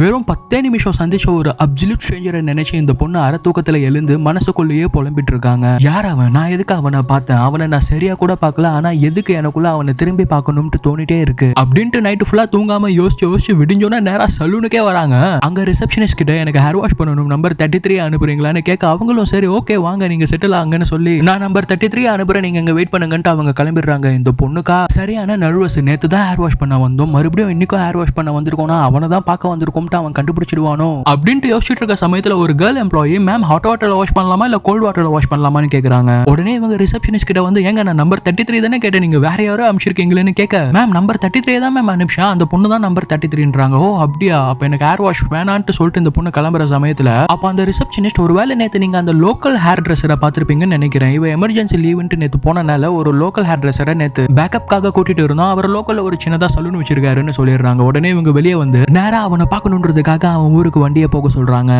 வெறும் 10 நிமிஷம் சந்திச்ச ஒரு அப்சல்யூட் ஸ்ட்ரேஞ்சரை நினைச்சு இந்த பொண்ணு அரை தூக்கத்துல எழுந்து மனசுக்குள்ளேயே புலம்பிட்டு இருக்காங்க. யார் அவன்? நான் எதுக்கு அவனை பார்த்தேன்? அவனை நான் சரியா கூட பார்க்கல, ஆனா எதுக்கு எனக்குள்ள அவனை திரும்பி பார்க்கணும்னு தோணிட்டே இருக்கு அப்படின்ட்டு நைட்டு ஃபுல்லா தூங்காம யோசிச்சு விடிஞ்சோன்னா நேரா சலூனுக்கே வராங்க. அங்க ரிசப்ஷனிஸ்ட் கிட்ட எனக்கு ஹேர் வாஷ் பண்ணணும், நம்பர் 33 அனுப்புறீங்களான்னு கேட்க அவங்களும் சரி ஓகே வாங்க நீங்க செட்டில் ஆங்கன்னு சொல்லி நான் நம்பர் 33 அனுப்புறேன், நீங்க இங்க வெயிட் பண்ணுங்கன்ட்டு அவங்க கிளம்பிடுறாங்க. இந்த பொண்ணுக்கா சரியான நர்வஸ். நேத்து தான் ஹேர் வாஷ் பண்ண வந்தோம், மறுபடியும் இன்னைக்கும் ஹேர் வாஷ் பண்ண வந்திருக்கோம்னா அவனை தான் பார்க்க வந்திருக்கோம், அவன் கண்டுபிடிச்சிடுவானோ அப்படின்ட்டு யோசிச்சுட்டு இருக்க சமயத்துல ஒரு கேர்ள் எம்ப்ளாயி மேம் ஹாட் வாட்டர்ல வாஷ் பண்ணலாமா இல்ல கோல்ட் வாட்டர்ல வாஷ் பண்ணலாமான்னு கேக்குறாங்க. உடனே இவங்க ரிசப்ஷனிஸ்ட் கிட்ட வந்து ஏங்க நான் நம்பர் 33 தானே கேட்டேன், நீங்க வேற யாரோ அனுப்பிச்சிருக்கீங்களேன்னு கேட்க மேம் நம்பர் 33 தான் மேம் அனுப்பிச்சா, அந்த பொண்ணு தான் நம்பர் 33ன்றாங்க. ஓ அப்படியா, அப்ப எனக்கு ஹேர் வாஷ் வேணான்ட்டு சொல்லிட்டு இந்த பொண்ணு கிளம்புற சமயத்துல அப்ப அந்த ரிசப்ஷனிஸ்ட் ஒருவேளை நேத்து நீங்க அந்த லோக்கல் ஹேர் ட்ரெஸ்ஸரை பார்த்திருப்பீங்கன்னு நினைக்கிறேன், இவ எமர்ஜென்சி லீவுன்ட்டு நேத்து போனனால ஒரு லோக்கல் ஹேர் ட்ரெஸ்ஸரை நேத்து பேக்கப்காக கூட்டிட்டு இருந்தோம், அவர் லோக்கல்ல ஒரு சின்னதா சலூன் வச்சிருக்காருன்னு சொல்லிடுறாங்க. உடனே இவங்க வெளியே வந்து நேரா அவனை பார்க்கணுன்றதுக்காக அவன் ஊருக்கு வண்டியை போக சொல்றாங்க.